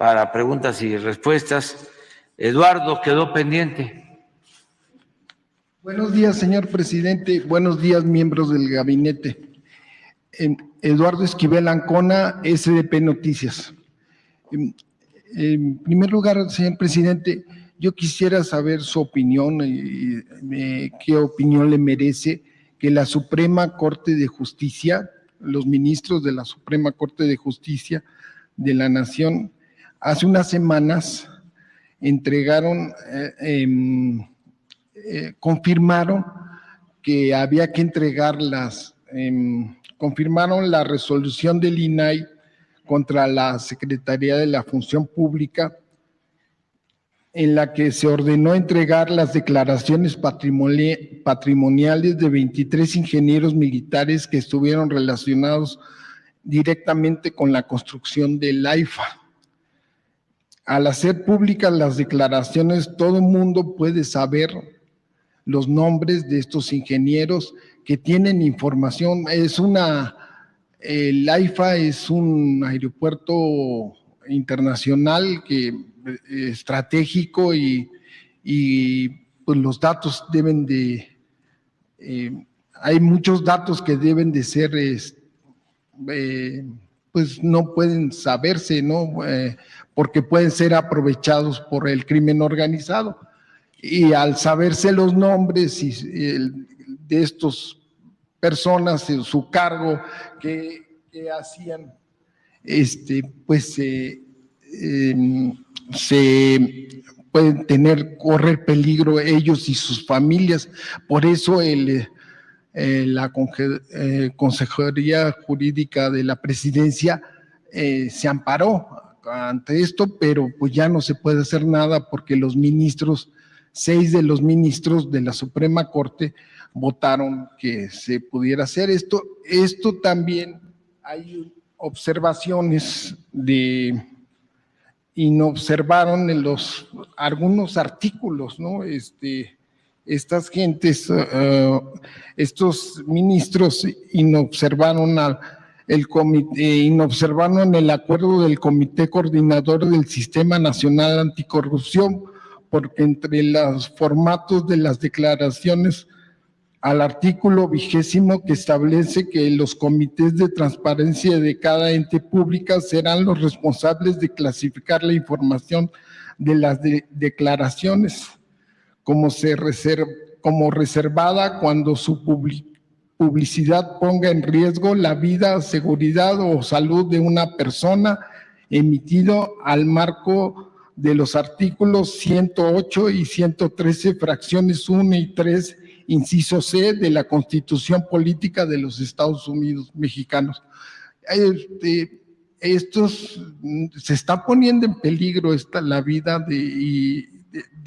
para preguntas y respuestas. Eduardo quedó pendiente. Buenos días, señor presidente. Buenos días, miembros del gabinete. Eduardo Esquivel Ancona, SDP Noticias. En primer lugar, señor presidente, yo quisiera saber su opinión, qué opinión le merece que la Suprema Corte de Justicia, los ministros de la Suprema Corte de Justicia de la Nación, hace unas semanas entregaron, confirmaron que había que entregar confirmaron la resolución del INAI contra la Secretaría de la Función Pública, en la que se ordenó entregar las declaraciones patrimoniales de 23 ingenieros militares que estuvieron relacionados directamente con la construcción del AIFA. Al hacer públicas las declaraciones, todo el mundo puede saber los nombres de estos ingenieros que tienen información. El AIFA es un aeropuerto internacional estratégico y pues los datos deben de, hay muchos datos que deben de ser, pues no pueden saberse, ¿no? Porque pueden ser aprovechados por el crimen organizado. Y al saberse los nombres de estas personas, en su cargo, que hacían, pues se pueden correr peligro ellos y sus familias. Por eso la Consejería Jurídica de la Presidencia se amparó ante esto, pero pues ya no se puede hacer nada porque los ministros, 6 de los ministros de la Suprema Corte votaron que se pudiera hacer esto. Esto también hay observaciones y no observaron en algunos artículos, ¿no? Estas gentes, estos ministros inobservaron el acuerdo del Comité Coordinador del Sistema Nacional Anticorrupción, porque entre los formatos de las declaraciones al artículo 20 que establece que los comités de transparencia de cada ente pública serán los responsables de clasificar la información de las declaraciones como reservada cuando su publicidad ponga en riesgo la vida, seguridad o salud de una persona, emitido al marco de los artículos 108 y 113, fracciones 1 y 3, inciso C, de la Constitución Política de los Estados Unidos Mexicanos. Se está poniendo en peligro la vida de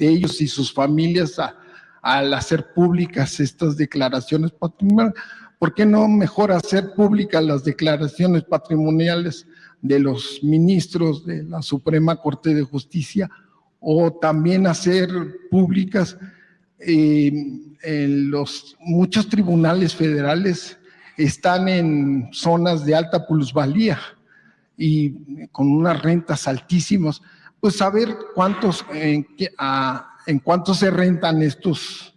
ellos y sus familias al hacer públicas estas declaraciones patrimoniales. ¿Por qué no mejor hacer públicas las declaraciones patrimoniales de los ministros de la Suprema Corte de Justicia, o también hacer públicas muchos tribunales federales están en zonas de alta plusvalía y con unas rentas altísimas? Pues saber en cuánto se rentan estos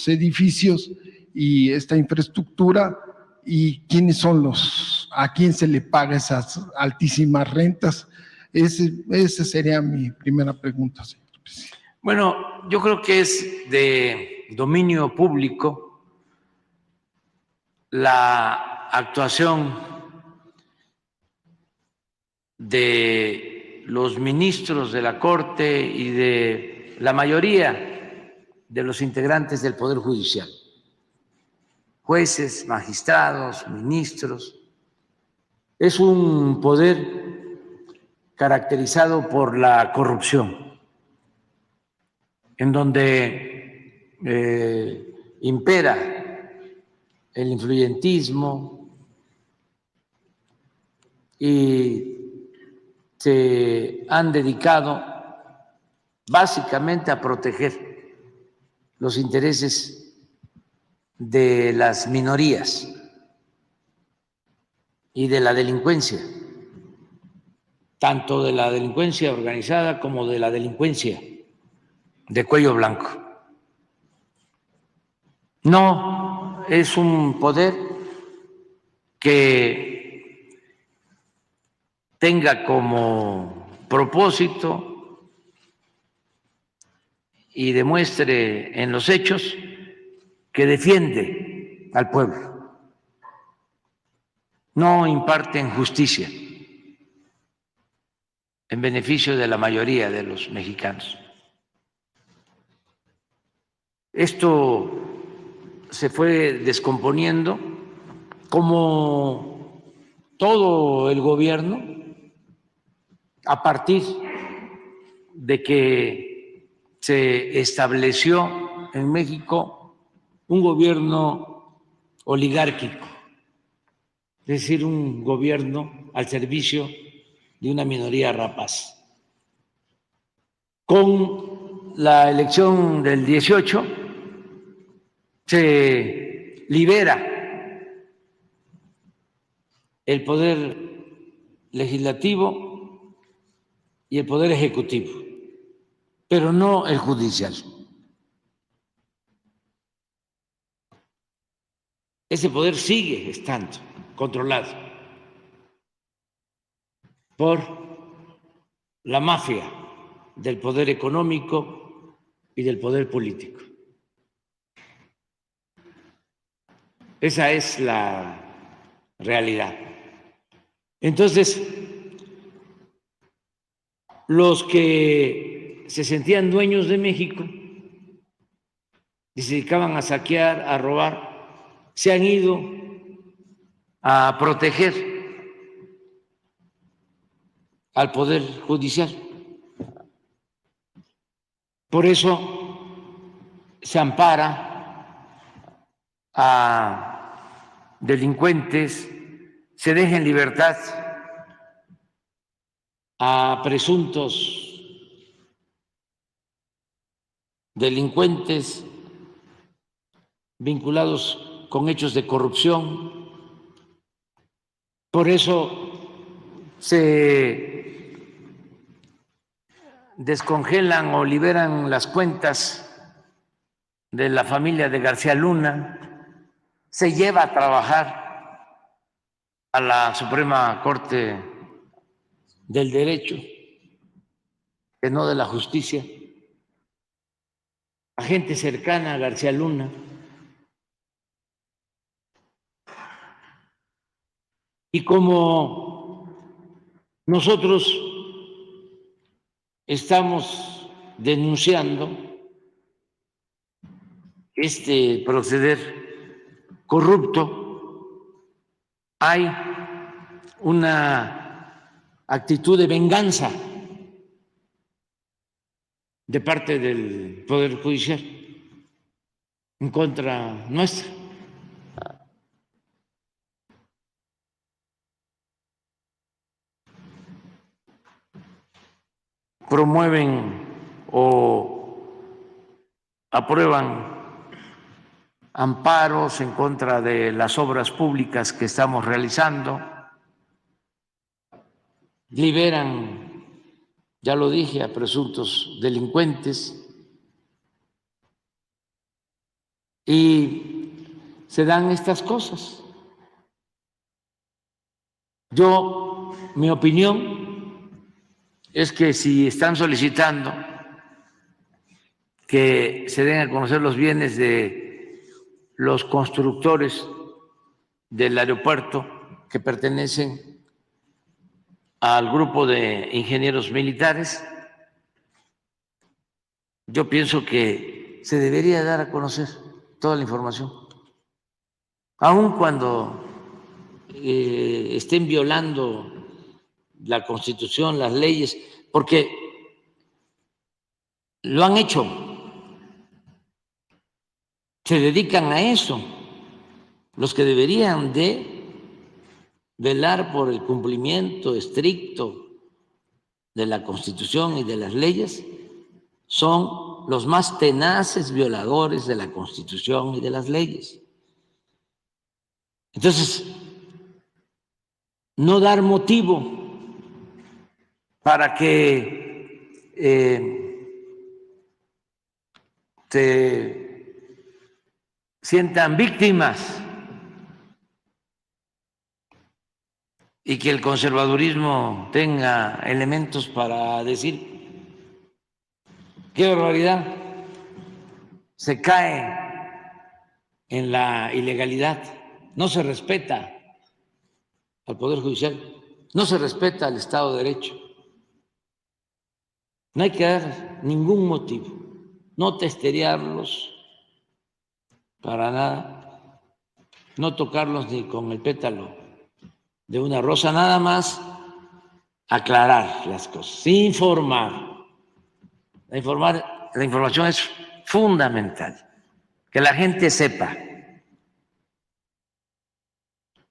edificios y esta infraestructura, y quiénes son a quién se le paga esas altísimas rentas. Esa sería mi primera pregunta, señor presidente. Bueno, yo creo que es de dominio público la actuación de los ministros de la Corte y de la mayoría de los integrantes del Poder Judicial, jueces, magistrados, ministros. Es un poder caracterizado por la corrupción, en donde impera el influyentismo y se han dedicado básicamente a proteger los intereses de las minorías y de la delincuencia. tanto de la delincuencia organizada como de la delincuencia de cuello blanco. No es un poder que tenga como propósito y demuestre en los hechos que defiende al pueblo, no imparten justicia en beneficio de la mayoría de los mexicanos. Esto se fue descomponiendo como todo el gobierno a partir de que se estableció en México un gobierno oligárquico, es decir, un gobierno al servicio de una minoría rapaz. Con la elección del 18 se libera el poder legislativo y el poder ejecutivo, pero no el judicial. Ese poder sigue estando controlado por la mafia del poder económico y del poder político. Esa es la realidad. Entonces, los que se sentían dueños de México y se dedicaban a saquear, a robar, se han ido a proteger al Poder Judicial. Por eso se ampara a delincuentes, se deja en libertad a presuntos delincuentes vinculados con hechos de corrupción. Por eso se descongelan o liberan las cuentas de la familia de García Luna, se lleva a trabajar a la Suprema Corte del Derecho, que no de la Justicia, a gente cercana a García Luna. Y como nosotros estamos denunciando este proceder corrupto, hay una actitud de venganza de parte del Poder Judicial en contra nuestra. Promueven o aprueban amparos en contra de las obras públicas que estamos realizando, liberan, ya lo dije, a presuntos delincuentes y se dan estas cosas. Mi opinión es que si están solicitando que se den a conocer los bienes de los constructores del aeropuerto que pertenecen al grupo de ingenieros militares, yo pienso que se debería dar a conocer toda la información, aun cuando estén violando la Constitución, las leyes, porque lo han hecho, se dedican a eso. Los que deberían de velar por el cumplimiento estricto de la Constitución y de las leyes son los más tenaces violadores de la Constitución y de las leyes. Entonces, no dar motivo para que se sientan víctimas y que el conservadurismo tenga elementos para decir qué barbaridad, se cae en la ilegalidad, no se respeta al Poder Judicial, no se respeta al Estado de Derecho. No hay que dar ningún motivo, no testerearlos para nada, no tocarlos ni con el pétalo de una rosa, nada más aclarar las cosas, informar. La información es fundamental, que la gente sepa.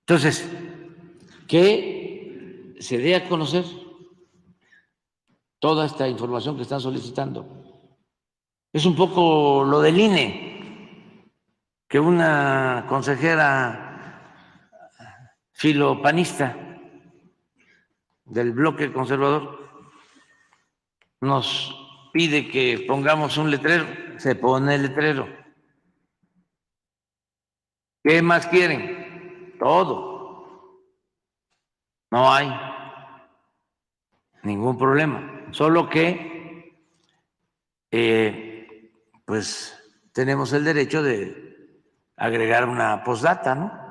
Entonces, que se dé a conocer toda esta información que están solicitando. Es un poco lo del INE, que una consejera filopanista del bloque conservador nos pide que pongamos un letrero, se pone el letrero. ¿Qué más quieren? Todo. No hay ningún problema, solo que pues tenemos el derecho de agregar una postdata, ¿no?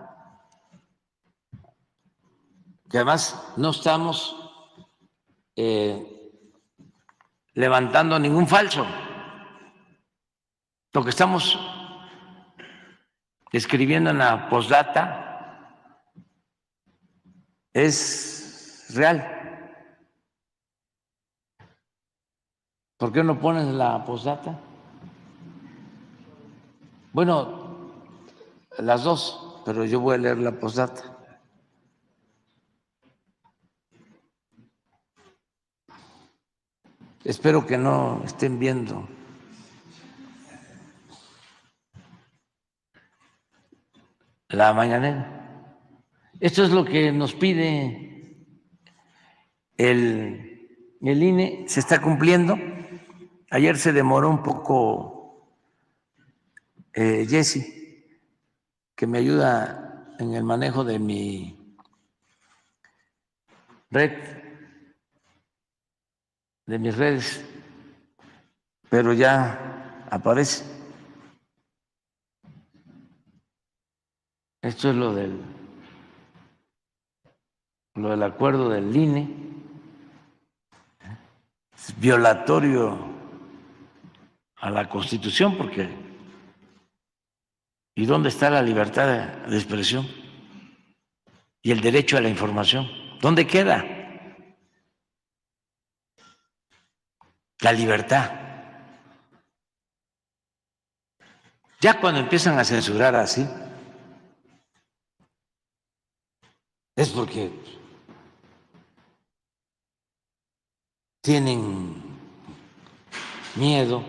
Que además no estamos levantando ningún falso. Lo que estamos escribiendo en la postdata es real. ¿Por qué no pones la postdata? Bueno, las dos, pero yo voy a leer la postdata. Espero que no estén viendo la mañanera. Esto es lo que nos pide el INE, se está cumpliendo. Ayer se demoró un poco Jessy, que me ayuda en el manejo de mi red, de mis redes, pero ya aparece. Esto es lo del acuerdo del INE, es violatorio a la Constitución, porque ¿y dónde está la libertad de expresión y el derecho a la información? ¿Dónde queda la libertad? Ya cuando empiezan a censurar así, es porque tienen miedo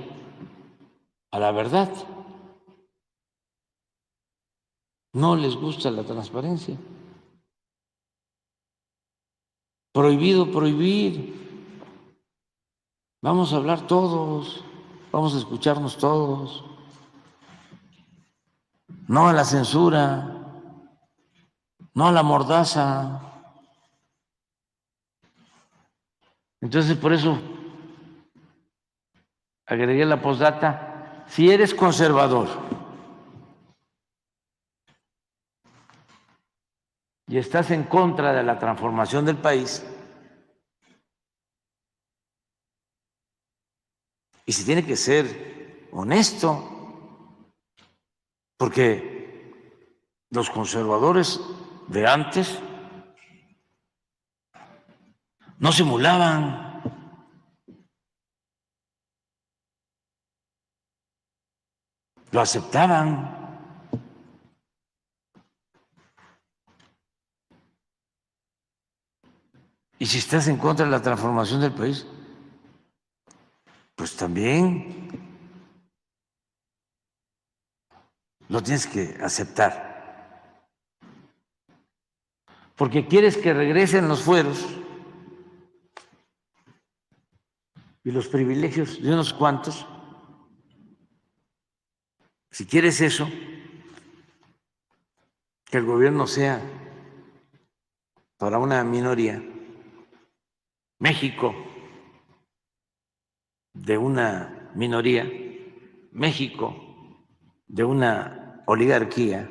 a la verdad. No les gusta la transparencia. Prohibido prohibir. Vamos a hablar todos, vamos a escucharnos todos. No a la censura, no a la mordaza. Entonces, por eso agregué la postdata. Si eres conservador y estás en contra de la transformación del país, y si tiene que ser honesto, porque los conservadores de antes no simulaban. Lo aceptaban. Y si estás en contra de la transformación del país, pues también lo tienes que aceptar. Porque quieres que regresen los fueros y los privilegios de unos cuantos. Si quieres eso, que el gobierno sea para una minoría, México de una minoría, México de una oligarquía,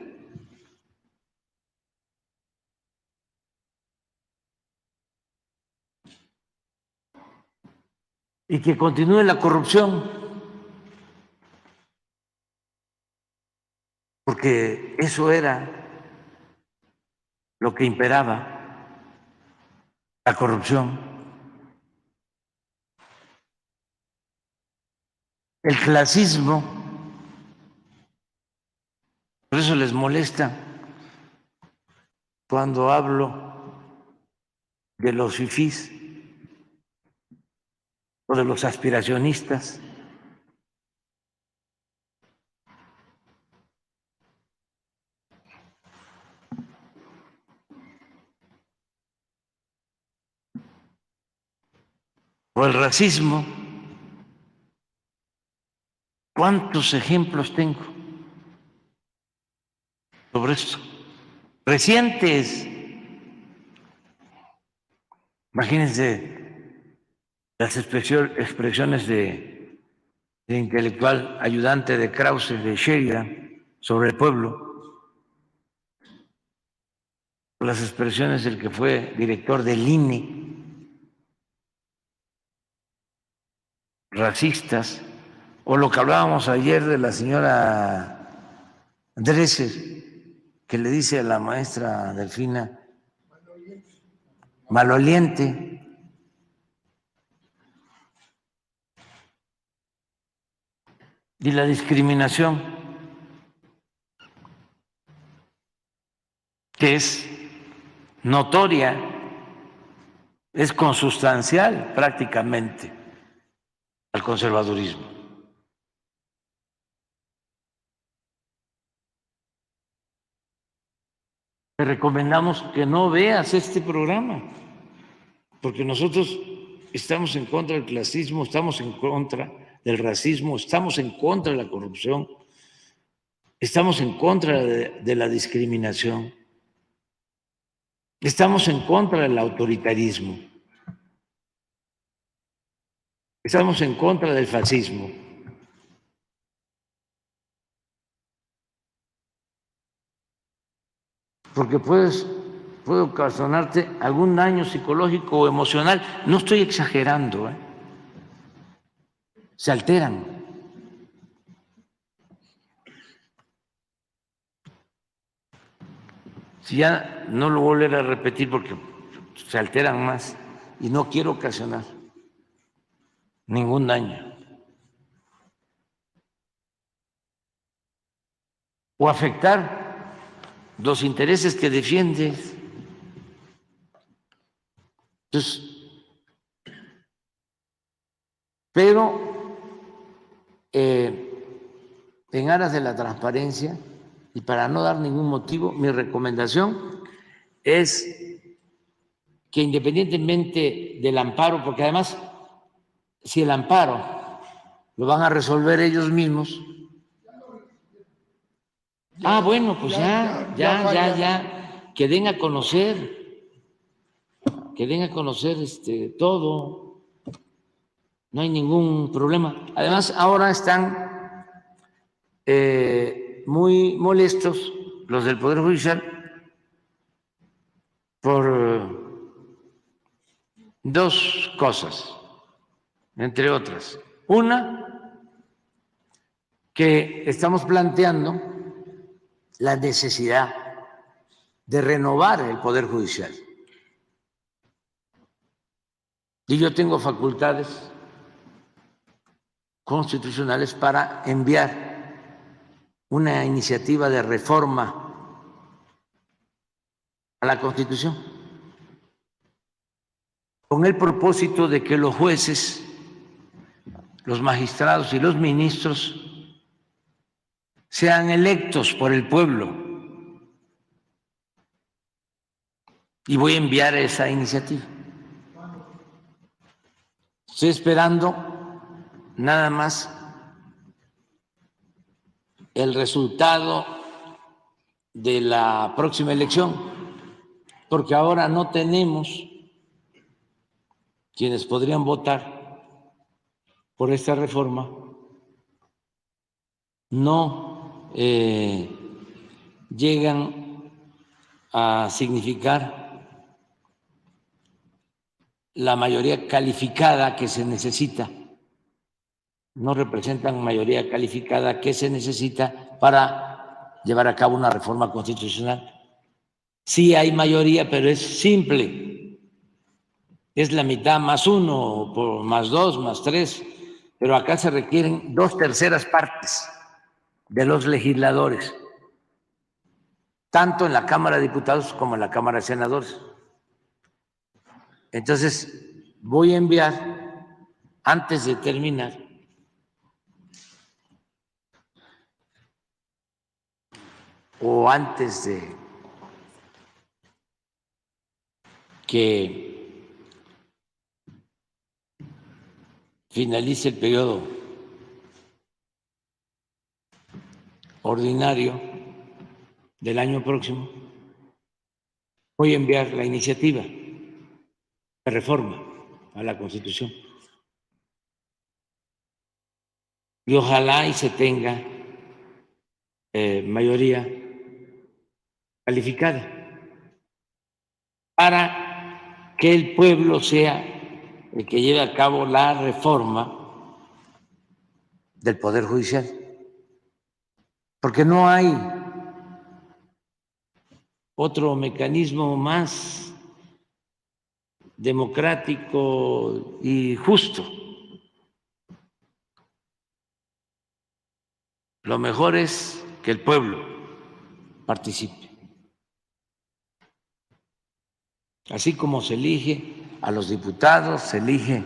y que continúe la corrupción, porque eso era lo que imperaba, la corrupción. El clasismo, por eso les molesta cuando hablo de los fifís o de los aspiracionistas. O el racismo. ¿Cuántos ejemplos tengo sobre esto? Recientes. Imagínense las expresiones de intelectual ayudante de Krause, de Sheridan, sobre el pueblo, las expresiones del que fue director del INE, racistas, o lo que hablábamos ayer de la señora Dresser, que le dice a la maestra Delfina, maloliente. Y la discriminación, que es notoria, es consustancial prácticamente al conservadurismo. Te recomendamos que no veas este programa, porque nosotros estamos en contra del clasismo, estamos en contra del racismo, estamos en contra de la corrupción, estamos en contra de la discriminación, estamos en contra del autoritarismo, estamos en contra del fascismo. Porque puede ocasionarte algún daño psicológico o emocional. No estoy exagerando, ¿eh? Se alteran. Si ya no lo volveré a repetir porque se alteran más y no quiero ocasionar ningún daño o afectar los intereses que defiendes. Entonces, pero en aras de la transparencia y para no dar ningún motivo, mi recomendación es que independientemente del amparo, porque además, si el amparo lo van a resolver ellos mismos, bueno, pues ya, que den a conocer todo, no hay ningún problema. Además, ahora están muy molestos los del Poder Judicial por dos cosas, entre otras. Una, que estamos planteando la necesidad de renovar el Poder Judicial. Y yo tengo facultades constitucionales para enviar una iniciativa de reforma a la Constitución, con el propósito de que los jueces, los magistrados y los ministros sean electos por el pueblo. Y voy a enviar esa iniciativa. Estoy esperando nada más el resultado de la próxima elección, porque ahora no tenemos quienes podrían votar por esta reforma, no llegan a significar la mayoría calificada que se necesita, no representan mayoría calificada que se necesita para llevar a cabo una reforma constitucional. Sí hay mayoría, pero es simple, es la mitad más uno, más dos, más tres, pero acá se requieren 2/3 partes de los legisladores, tanto en la Cámara de Diputados como en la Cámara de Senadores. Entonces, voy a enviar, antes de terminar, o antes de que finalice el periodo ordinario del año próximo, voy a enviar la iniciativa de reforma a la Constitución. Y ojalá y se tenga mayoría calificada para que el pueblo sea el que lleve a cabo la reforma del Poder Judicial. Porque no hay otro mecanismo más democrático y justo. Lo mejor es que el pueblo participe. Así como se elige a los diputados, se elige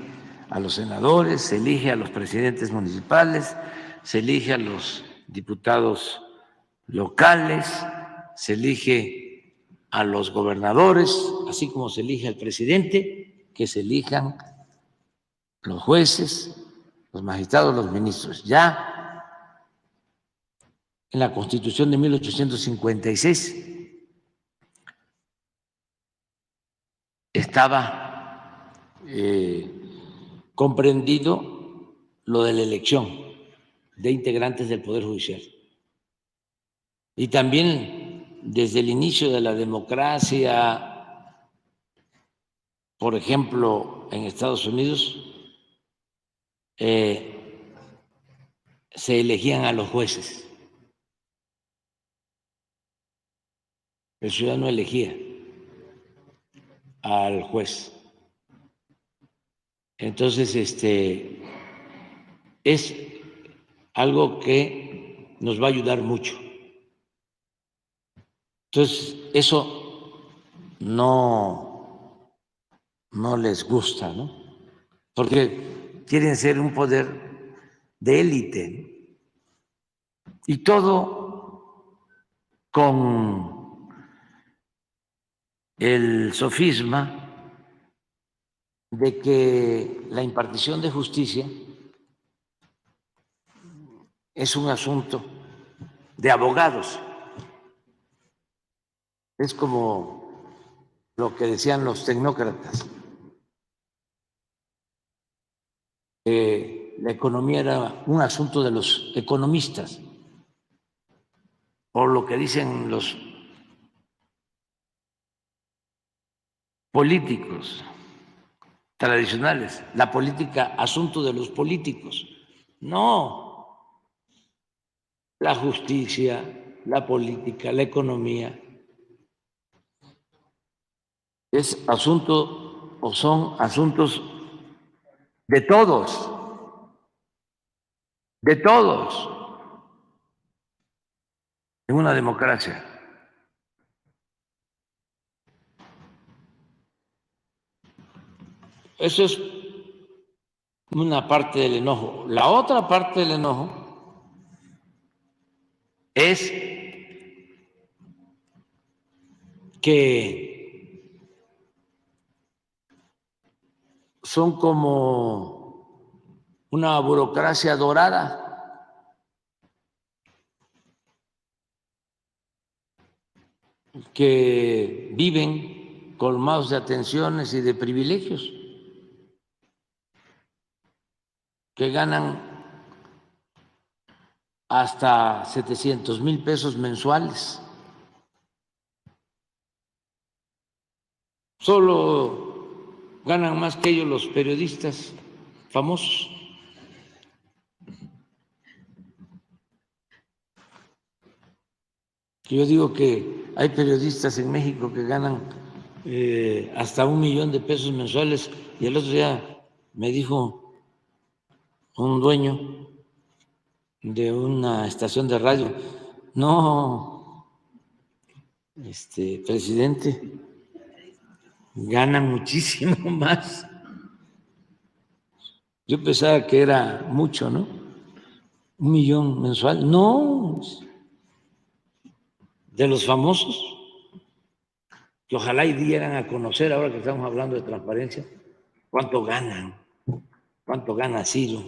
a los senadores, se elige a los presidentes municipales, se elige a los diputados locales, se elige a los gobernadores, así como se elige al presidente, que se elijan los jueces, los magistrados, los ministros. Ya en la Constitución de 1856 estaba comprendido lo de la elección de integrantes del Poder Judicial. Y también desde el inicio de la democracia, por ejemplo, en Estados Unidos, se elegían a los jueces. El ciudadano elegía al juez. Entonces, es algo que nos va a ayudar mucho. Entonces, eso no les gusta, ¿no? Porque quieren ser un poder de élite y todo con el sofisma de que la impartición de justicia es un asunto de abogados. Es como lo que decían los tecnócratas, que la economía era un asunto de los economistas, o lo que dicen los políticos tradicionales, la política, asunto de los políticos. No, la justicia, la política, la economía, es asunto o son asuntos de todos, en una democracia. Eso es una parte del enojo. La otra parte del enojo es que son como una burocracia dorada. Que viven colmados de atenciones y de privilegios, que ganan hasta 700,000 pesos mensuales. Solo ganan más que ellos los periodistas famosos. Yo digo que hay periodistas en México que ganan hasta 1,000,000 de pesos mensuales, y el otro día me dijo un dueño de una estación de radio: no, presidente, ganan muchísimo más. Yo pensaba que era mucho, ¿no? 1,000,000 mensual. No, de los famosos, que ojalá y dieran a conocer, ahora que estamos hablando de transparencia, cuánto ganan, cuánto gana Ciro,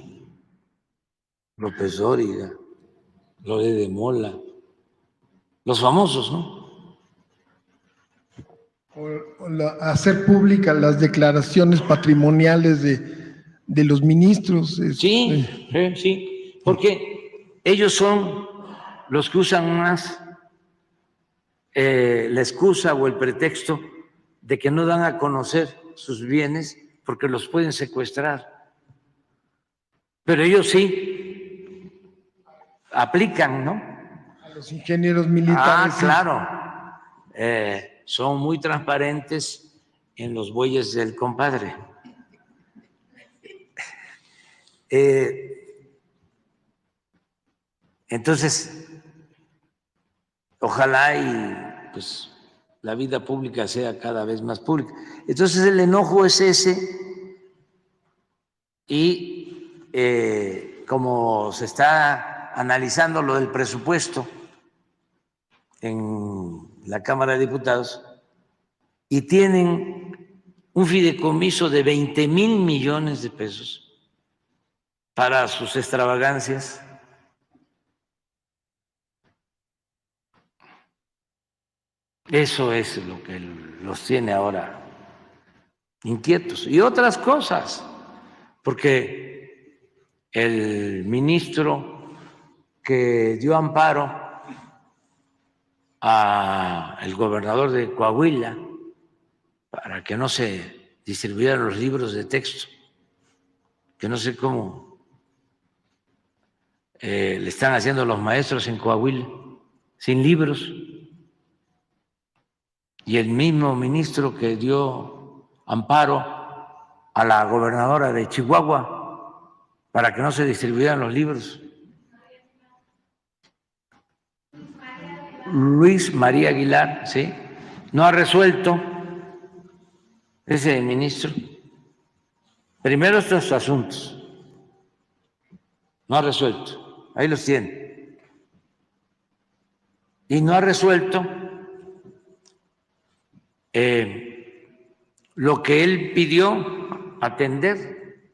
López Dóriga, Loret de Mola, los famosos, ¿no? Hacer públicas las declaraciones patrimoniales de los ministros. Sí, sí, porque ellos son los que usan más la excusa o el pretexto de que no dan a conocer sus bienes porque los pueden secuestrar. Pero ellos sí aplican, ¿no? A los ingenieros militares. Claro. Son muy transparentes en los bueyes del compadre. Entonces, ojalá y pues la vida pública sea cada vez más pública. Entonces el enojo es ese, y como se está analizando lo del presupuesto en la Cámara de Diputados y tienen un fideicomiso de 20,000 millones de pesos para sus extravagancias, eso es lo que los tiene ahora inquietos. Y otras cosas, porque el ministro que dio amparo al gobernador de Coahuila para que no se distribuyeran los libros de texto, que no sé cómo le están haciendo los maestros en Coahuila, sin libros. Y el mismo ministro que dio amparo a la gobernadora de Chihuahua para que no se distribuyeran los libros, Luis María Aguilar, ¿sí? No ha resuelto ese ministro primero estos asuntos, no ha resuelto, ahí los tiene, y no ha resuelto lo que él pidió atender,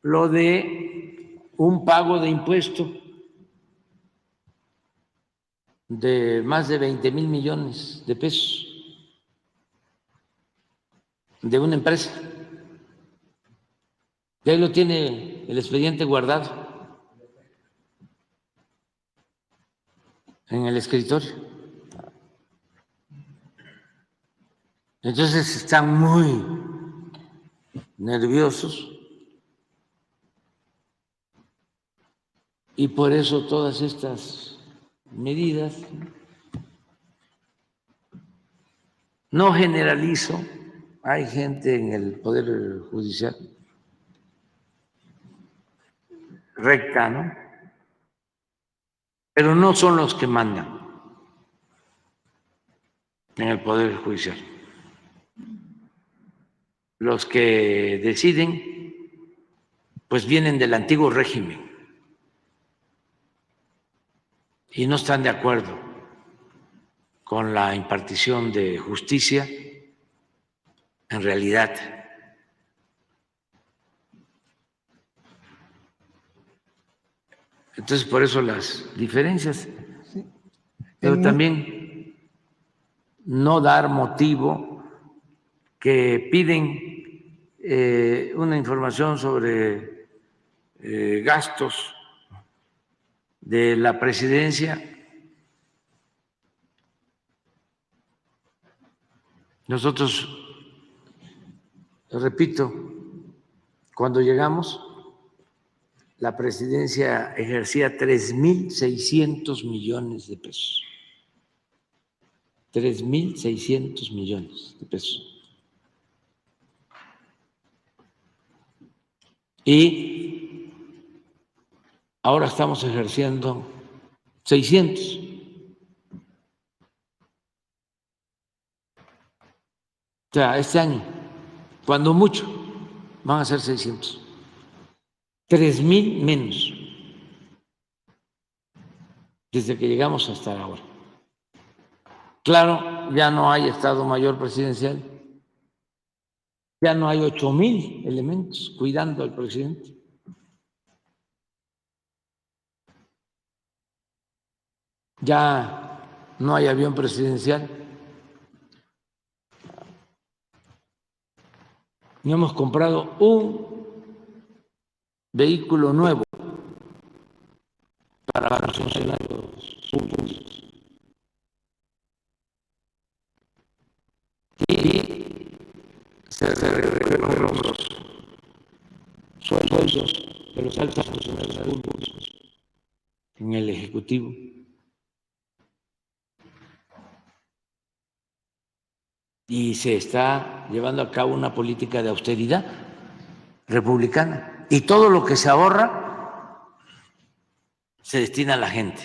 lo de un pago de impuesto de más de 20,000 millones de pesos de una empresa. Y ahí lo tiene el expediente guardado en el escritorio. Entonces están muy nerviosos y por eso todas estas medidas. No generalizo, hay gente en el Poder Judicial recta, ¿no? Pero no son los que mandan en el Poder Judicial. Los que deciden, pues vienen del antiguo régimen y no están de acuerdo con la impartición de justicia en realidad. Entonces, por eso las diferencias. Sí. Pero también no dar motivo que piden una información sobre gastos de la presidencia. Nosotros, repito, cuando llegamos, la presidencia ejercía 3.600 millones de pesos. 3.600 millones de pesos. Y ahora estamos ejerciendo 600. O sea, este año, cuando mucho, van a ser 600. 3.000 menos desde que llegamos hasta ahora. Claro, ya no hay Estado Mayor Presidencial, ya no hay 8.000 elementos cuidando al presidente. Ya no hay avión presidencial. No hemos comprado un vehículo nuevo para los funcionarios públicos. Y se recuperan los sueldos de los altos funcionarios públicos en el Ejecutivo. Y se está llevando a cabo una política de austeridad republicana. Y todo lo que se ahorra se destina a la gente.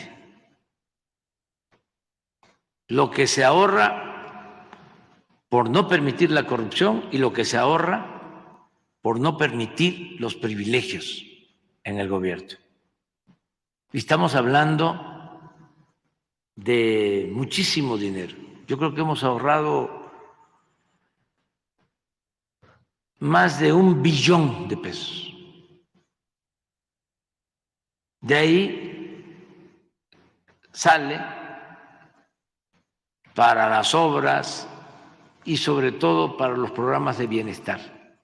Lo que se ahorra por no permitir la corrupción y lo que se ahorra por no permitir los privilegios en el gobierno. Y estamos hablando de muchísimo dinero. Yo creo que hemos ahorrado más de 1 billón de pesos. De ahí sale para las obras y sobre todo para los programas de bienestar.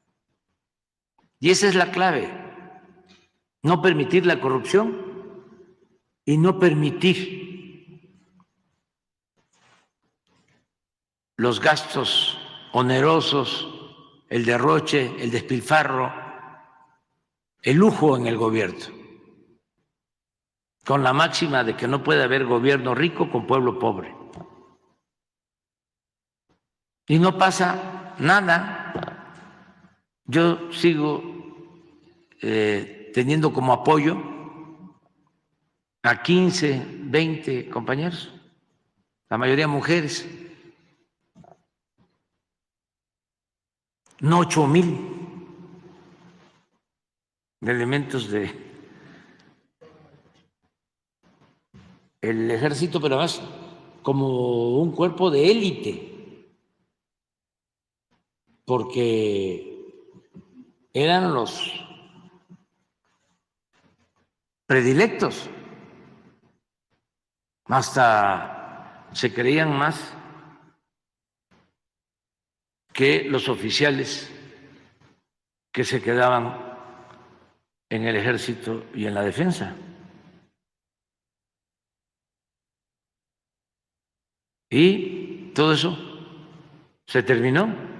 Y esa es la clave, no permitir la corrupción y no permitir los gastos onerosos, el derroche, el despilfarro, el lujo en el gobierno, con la máxima de que no puede haber gobierno rico con pueblo pobre. Y no pasa nada. Yo sigo teniendo como apoyo a 15, 20 compañeros, la mayoría mujeres, no 8.000 elementos del ejército, pero además como un cuerpo de élite, porque eran los predilectos, hasta se creían más que los oficiales que se quedaban en el ejército y en la defensa. Y todo eso se terminó.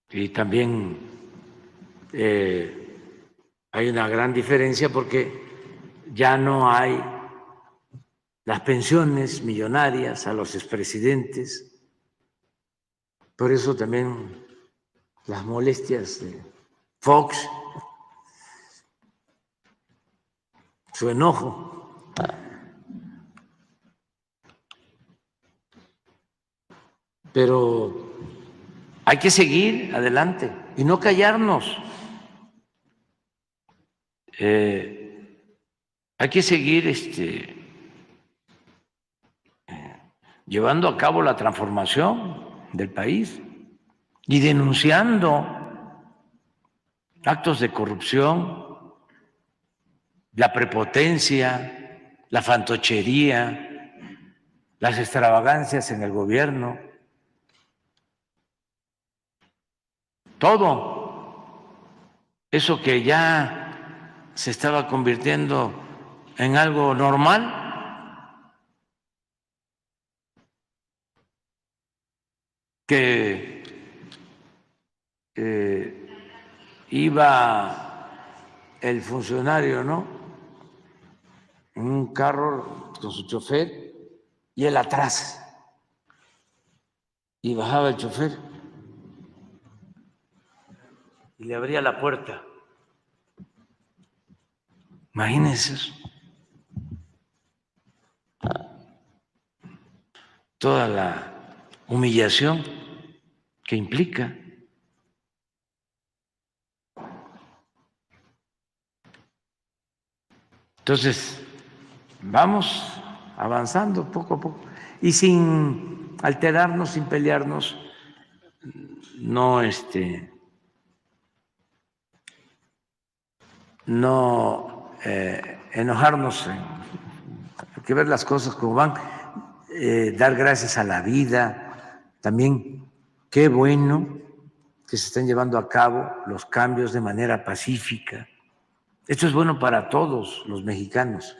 Y también hay una gran diferencia porque ya no hay las pensiones millonarias a los expresidentes. Por eso también las molestias de Fox, su enojo. Pero hay que seguir adelante y no callarnos. Hay que seguir llevando a cabo la transformación del país y denunciando actos de corrupción la prepotencia, la fantochería, las extravagancias en el gobierno, todo eso que ya se estaba convirtiendo en algo normal, que iba el funcionario, ¿no?, en un carro con su chofer y él atrás, y bajaba el chofer y le abría la puerta. Imagínense eso. Toda la humillación que implica. Entonces, vamos avanzando poco a poco y sin alterarnos, sin pelearnos, no enojarnos, hay que ver las cosas como van, dar gracias a la vida, también qué bueno que se estén llevando a cabo los cambios de manera pacífica. Esto es bueno para todos los mexicanos.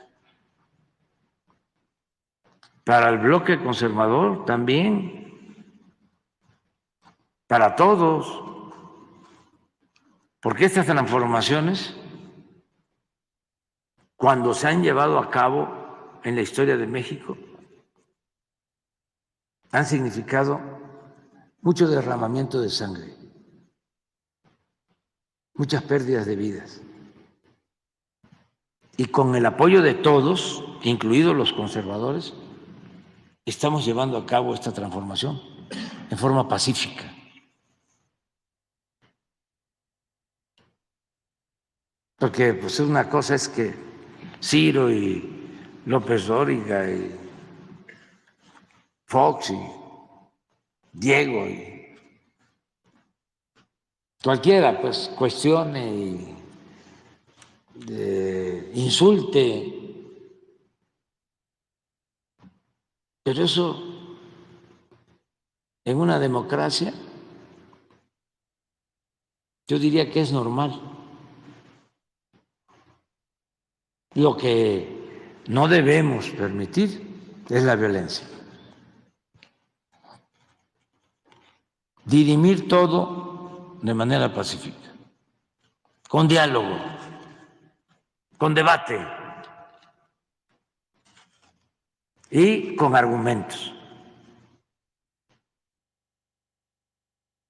Para el bloque conservador también, para todos, porque estas transformaciones, cuando se han llevado a cabo en la historia de México, han significado mucho derramamiento de sangre, muchas pérdidas de vidas. Y con el apoyo de todos, incluidos los conservadores, estamos llevando a cabo esta transformación en forma pacífica. Porque pues una cosa es que Ciro y López Dóriga y Fox y Diego y cualquiera pues cuestione y insulte, pero eso en una democracia yo diría que es normal. Lo que no debemos permitir es la violencia. Dirimir todo de manera pacífica, con diálogo, con debate y con argumentos.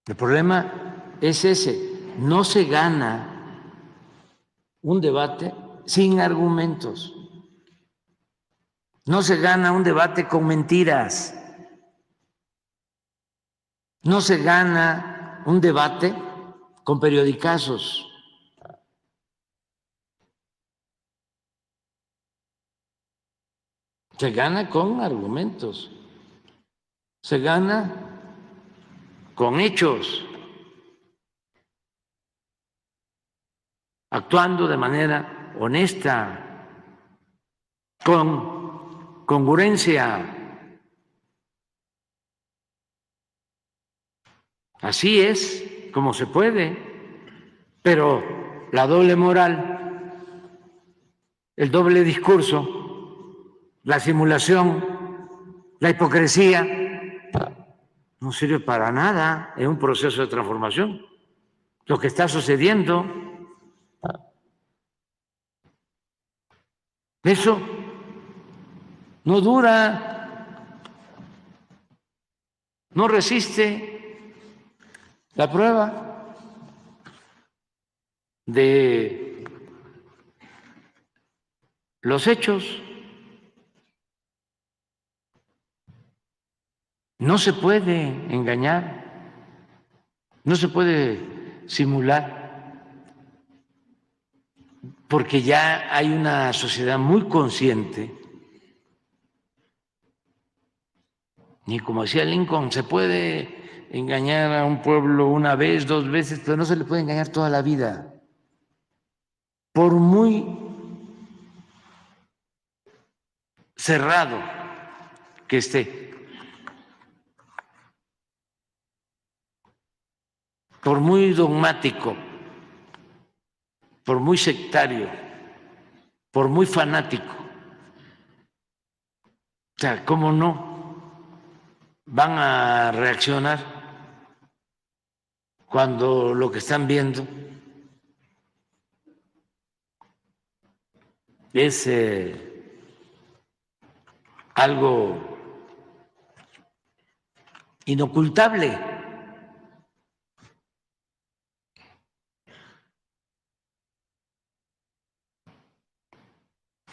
El problema es ese, no se gana un debate sin argumentos, no se gana un debate con mentiras, no se gana un debate con periodicazos. Se gana con argumentos, se gana con hechos, actuando de manera honesta, con congruencia. Así es como se puede, pero la doble moral, el doble discurso, la simulación, la hipocresía, no sirve para nada en un proceso de transformación. Lo que está sucediendo, eso no dura, no resiste la prueba de los hechos. No se puede engañar, no se puede simular, porque ya hay una sociedad muy consciente. Y como decía Lincoln, se puede engañar a un pueblo una vez, dos veces, pero no se le puede engañar toda la vida. Por muy cerrado que esté, por muy dogmático, por muy sectario, por muy fanático, o sea, ¿cómo no van a reaccionar cuando lo que están viendo es algo inocultable?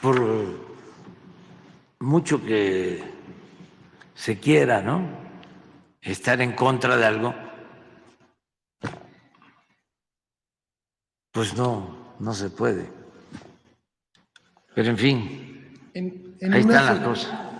Por mucho que se quiera, ¿no?, estar en contra de algo, pues no se puede. Pero en fin, En ahí una están las cosas.